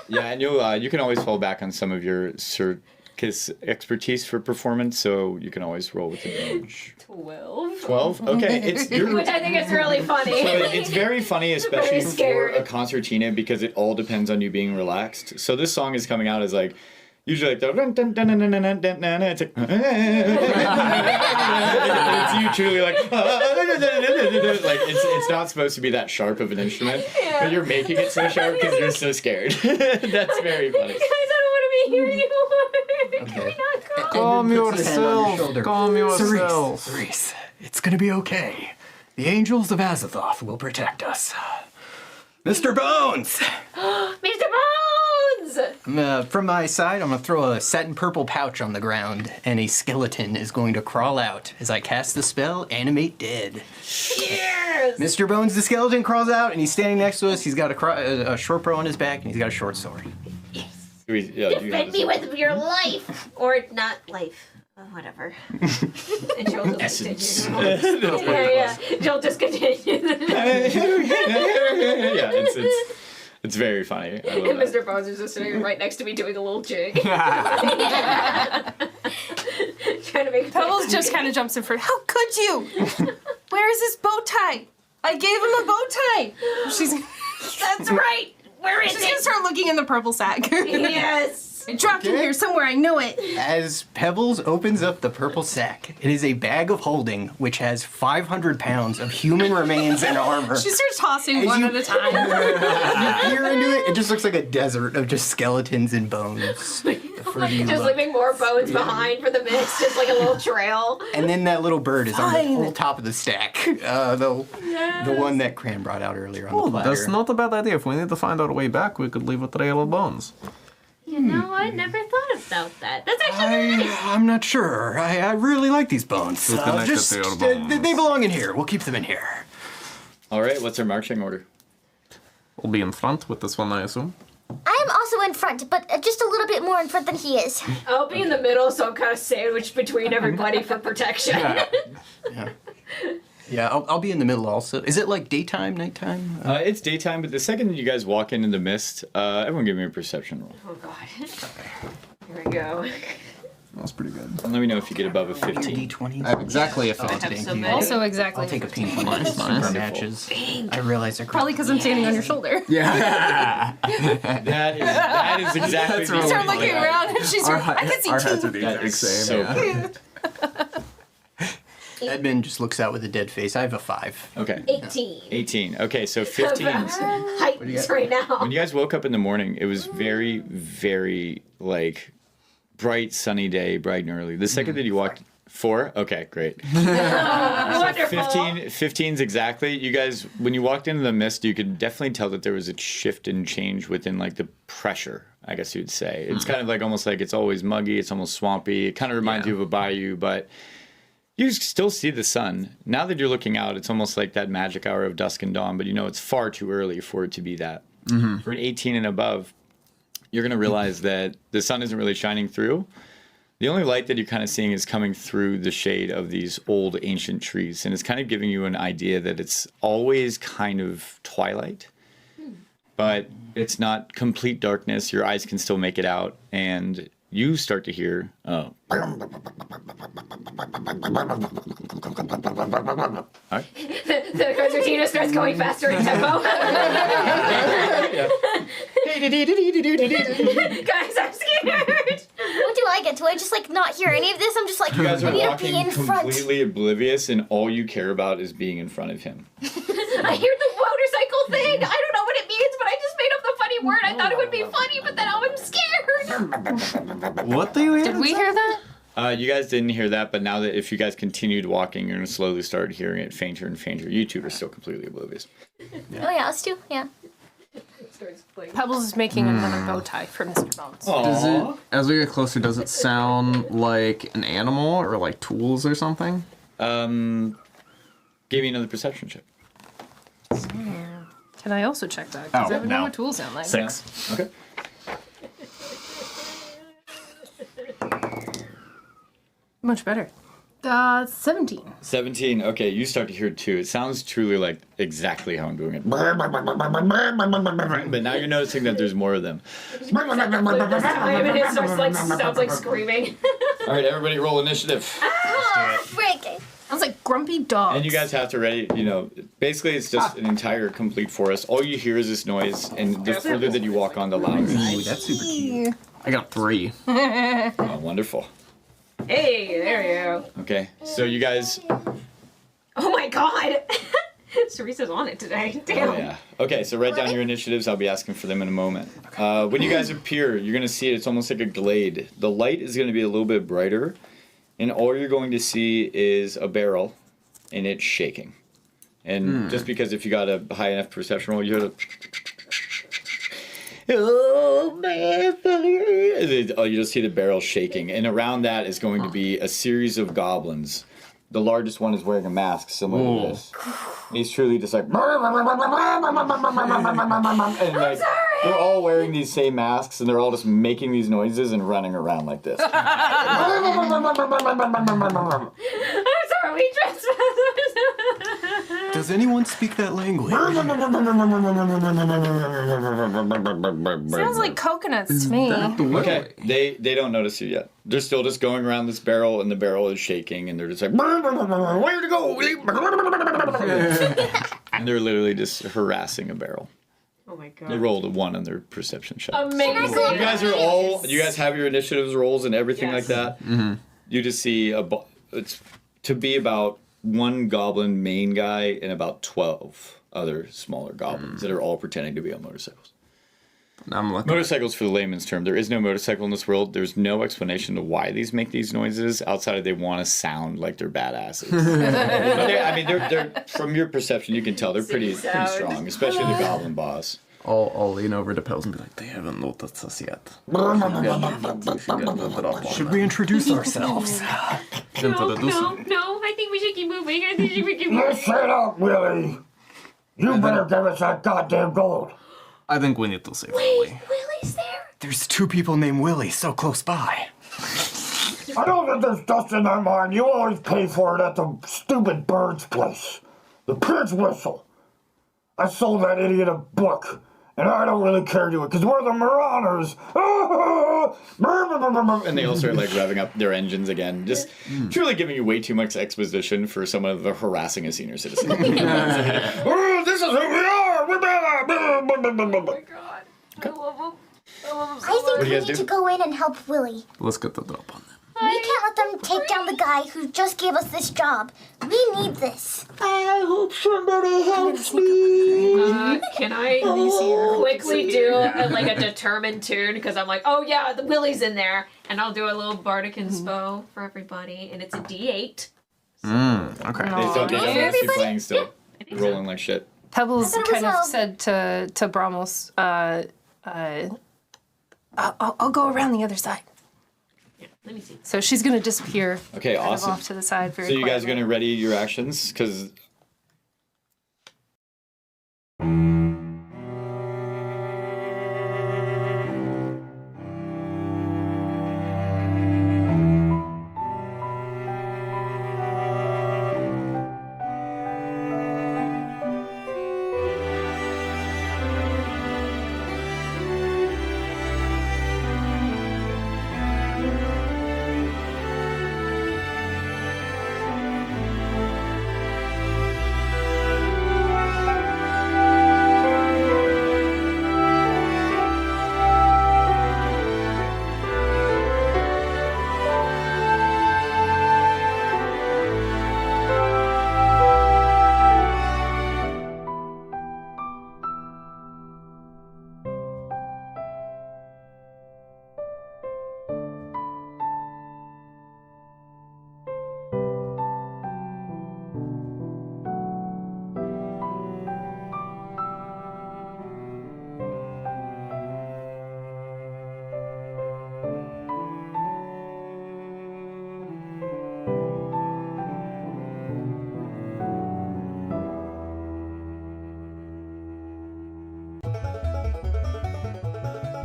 Speaker 3: Yeah, and you can always fall back on some of your circus expertise for performance, so you can always roll with advantage.
Speaker 9: 12.
Speaker 3: 12? Okay, it's
Speaker 9: Which I think is really funny.
Speaker 3: So it's very funny, especially
Speaker 9: Very
Speaker 3: for
Speaker 9: scared.
Speaker 3: a concertina, because it all depends on you being relaxed. So this song is coming out as like, usually like the dun dun dun dun dun dun dun dun. It's like, it's you truly like, like it's not supposed to be that sharp of an instrument, but you're making it so sharp because you're so scared. That's very funny.
Speaker 9: Guys, I don't want to be here anymore. Can we
Speaker 3: Okay.
Speaker 9: not go?
Speaker 7: Calm
Speaker 6: Edmund puts his hand on your
Speaker 7: yourself.
Speaker 6: shoulder.
Speaker 7: Calm yourself.
Speaker 6: Cerise, it's gonna be okay. The angels of Azathoth will protect us. Mr. Bones!
Speaker 4: Mr. Bones!
Speaker 6: From my side, I'm gonna throw a satin purple pouch on the ground, and a skeleton is going to crawl out as I cast the spell Animate Dead.
Speaker 4: Yes!
Speaker 6: Mr. Bones, the skeleton crawls out, and he's standing next to us. He's got a short bow on his back, and he's got a short sword.
Speaker 4: Defend me with your life! Or not life. Whatever. And Joel just continues. Yeah. Joel just continues.
Speaker 3: Yeah, it's very funny. I love
Speaker 4: And
Speaker 3: that.
Speaker 4: Mr. Bones is just sitting right next to me doing a little jig. Trying to make
Speaker 8: Pebbles just kind of jumps in front. How could you? Where is his bow tie? I gave him a bow tie.
Speaker 4: That's right! Where is
Speaker 8: She's gonna start looking in the purple sack.
Speaker 4: Yes!
Speaker 8: I dropped it here somewhere, I know it.
Speaker 6: As Pebbles opens up the purple sack, it is a bag of holding which has 500 pounds of human remains and armor.
Speaker 8: She starts tossing one at a time.
Speaker 6: You peer into it, it just looks like a desert of just skeletons and bones.
Speaker 4: Just leaving more bones behind for the mix, just like a little trail.
Speaker 6: And then that little bird is on the whole top of the stack. The one that Cran brought out earlier on the platter.
Speaker 7: That's not a bad idea. If we need to find our way back, we could leave a trail of bones.
Speaker 4: You know, I never thought about that. That's actually really nice.
Speaker 6: I'm not sure. I really like these bones.
Speaker 7: We'll connect it to your bones.
Speaker 6: They belong in here. We'll keep them in here.
Speaker 3: All right, what's our marching order?
Speaker 7: We'll be in front with this one, I assume.
Speaker 5: I am also in front, but just a little bit more in front than he is.
Speaker 9: I'll be in the middle, so I'm kind of sandwiched between everybody for protection.
Speaker 6: Yeah, I'll be in the middle also. Is it like daytime, nighttime?
Speaker 3: It's daytime, but the second that you guys walk into the mist, everyone give me a perception roll.
Speaker 9: Oh god. Here we go.
Speaker 7: That's pretty good.
Speaker 3: And let me know if you get above a 15.
Speaker 6: D20s.
Speaker 7: I have exactly a 15.
Speaker 6: Thank
Speaker 9: so
Speaker 6: you.
Speaker 9: many.
Speaker 8: Also exactly.
Speaker 6: I'll take a pink one.
Speaker 7: Nice.
Speaker 6: Matches. I realize I
Speaker 8: Probably because I'm standing on your shoulder.
Speaker 6: Yeah.
Speaker 3: That is exactly
Speaker 7: That's
Speaker 3: the
Speaker 8: You
Speaker 7: really
Speaker 8: start
Speaker 3: only
Speaker 8: looking
Speaker 3: thing.
Speaker 8: around and she's like, I can see
Speaker 7: our heads
Speaker 8: two.
Speaker 7: are the
Speaker 3: That
Speaker 7: exact
Speaker 3: is
Speaker 7: same.
Speaker 3: so
Speaker 7: Yeah.
Speaker 3: good.
Speaker 6: Edmund just looks out with a dead 5.
Speaker 3: Okay.
Speaker 9: 18.
Speaker 3: 18. Okay, so 15.
Speaker 9: Heights right now.
Speaker 3: When you guys woke up in the morning, it was very, very, like, bright, sunny day, bright and early. The second that you walked... 4? Okay, great.
Speaker 9: Wonderful.
Speaker 3: 15's exactly. You guys, when you walked into the mist, you could definitely tell that there was a shift and change within, like, the pressure, I guess you'd say. It's kind of like almost like it's always muggy, it's almost swampy. It kind of reminds you of a bayou, but... You still see the sun. Now that you're looking out, it's almost like that magic hour of dusk and dawn, but you know it's far too early for it to be that. For an 18 and above, you're going to realize that the sun isn't really shining through. The only light that you're kind of seeing is coming through the shade of these old ancient trees, and it's kind of giving you an idea that it's always kind of twilight, but it's not complete darkness. Your eyes can still make it out, and you start to hear... All right.
Speaker 4: The concertina starts going faster in tempo. Guys, I'm scared.
Speaker 5: What do I get? Do I just like not hear any of this? I'm just like,
Speaker 3: You guys
Speaker 5: I
Speaker 3: are
Speaker 5: need to
Speaker 3: walking
Speaker 5: be in front.
Speaker 3: completely oblivious, and all you care about is being in front of him.
Speaker 4: I hear the motorcycle thing. I don't know what it means, but I just made up the funny word. I thought it would be funny, but then now I'm scared.
Speaker 7: What do you hear?
Speaker 8: Did we hear that?
Speaker 3: You guys didn't hear that, but now that if you guys continued walking, you're going to slowly start hearing it fainter and fainter. You two are still completely oblivious.
Speaker 5: Oh yeah, us too. Yeah.
Speaker 8: Pebbles is making another bow tie for Mr. Bones.
Speaker 7: Does it, as we get closer, does it sound like an animal or like tools or something?
Speaker 3: Give me another perception check.
Speaker 8: Can I also check that? Because I would know
Speaker 6: no.
Speaker 8: what tools sound like.
Speaker 6: 6.
Speaker 3: Okay.
Speaker 8: Much better. 17.
Speaker 3: 17. Okay, you start to hear it too. It sounds truly like exactly how I'm doing it. But now you're noticing that there's more of them.
Speaker 9: This time, and it starts like sounds like screaming.
Speaker 3: All right, everybody roll initiative.
Speaker 5: Oh, frick.
Speaker 8: Sounds like grumpy dogs.
Speaker 3: And you guys have to ready, basically it's just an entire complete forest. All you hear is this noise, and the further that you walk on, the louder.
Speaker 6: Ooh, that's super cute.
Speaker 7: I got 3.
Speaker 3: Oh, wonderful.
Speaker 9: Hey, there you go.
Speaker 3: Okay, so you guys,
Speaker 4: Oh my god.
Speaker 9: Ceresa's on it today. Damn.
Speaker 3: Oh, yeah. Okay, so write down your initiatives. I'll be asking for them in a moment. When you guys appear, you're going to see it's almost like a glade. The light is going to be a little bit brighter, and all you're going to see is a barrel, and it's shaking. And just because if you got a high enough perception roll, you hear the... Oh, man. Oh, you just see the barrel shaking. And around that is going to be a series of goblins. The largest one is wearing a mask similar to this. And he's truly just like... And like, they're all wearing these same masks, and they're all just making these noises and running around like this.
Speaker 9: I'm sorry, we trespassers.
Speaker 6: Does anyone speak that language?
Speaker 8: Sounds like coconuts to me.
Speaker 3: Okay, they don't notice you yet. They're still just going around this barrel, and the barrel is shaking, and they're just like, where to go, Willy? And they're literally just harassing a barrel.
Speaker 9: Oh my god.
Speaker 3: They rolled a 1 on their perception check.
Speaker 9: Amazing.
Speaker 3: You guys have your initiatives rolls and everything like that. Mm-hmm. You just see it's to be about 1 goblin main guy and about 12 other smaller goblins that are all pretending to be on motorcycles.
Speaker 7: I'm looking.
Speaker 3: Motorcycles, for the layman's term, there is no motorcycle in this world. There's no explanation to why these make these noises outside of they want to sound like they're badasses. They're from your perception, you can tell they're pretty strong, especially the goblin boss.
Speaker 7: I'll lean over to Pels and be like, they haven't noticed us yet.
Speaker 6: Should we introduce ourselves?
Speaker 9: No, I think we should keep moving.
Speaker 10: Shut up, Willy. You better give us that goddamn gold.
Speaker 7: I think we need to save
Speaker 5: Wait, Willy's there?
Speaker 6: There's 2 people named Willy so close by.
Speaker 10: I know that there's dust in that mine. You always pay for it at the stupid bird's place. The Pig's Whistle. I sold that idiot a book, and I don't really care to it, because we're the Marauders.
Speaker 3: And they all start like revving up their engines again, just truly giving you way too much exposition for someone of harassing a senior citizen.
Speaker 10: This is who we are. We're bad.
Speaker 9: Oh my god. I love them.
Speaker 5: I think we need to go in and help Willy.
Speaker 7: Let's get the drop on them.
Speaker 5: We can't let them take down the guy who just gave us this job. We need this.
Speaker 10: I hope somebody helps me.
Speaker 9: Can I quickly do a determined tune? Because I'm like, oh yeah, the Willy's in there. And I'll do a little Bardic Inspo for everybody. And it's a D8.
Speaker 7: Okay.
Speaker 3: They still be playing still. Rolling like shit.
Speaker 8: Pebbles kind of said to Bromos, I'll go around the other side.
Speaker 9: Yeah, let me see.
Speaker 8: So she's going to disappear.
Speaker 3: Okay,
Speaker 8: kind
Speaker 3: awesome.
Speaker 8: of off to the side very
Speaker 3: So you guys
Speaker 8: quietly.
Speaker 3: going to ready your actions? Because...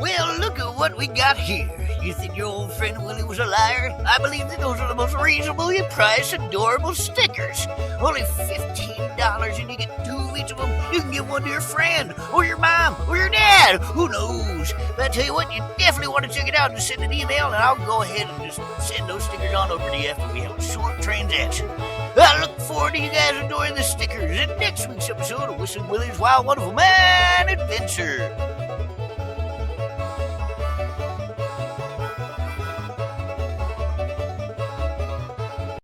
Speaker 1: Well, look at what we got here. You think your old friend Willy was a liar? I believe that those are the most reasonably priced, adorable stickers. Only $15 and you get 2 of each of them. You can give one to your friend, or your mom, or your dad. Who knows? But I tell you what, you definitely want to check it out and send an email, and I'll go ahead and just send those stickers on over to you after we have a short transaction. I look forward to you guys enjoying the stickers in next week's episode of Whistling Willy's Wild Wonderful Man Adventure.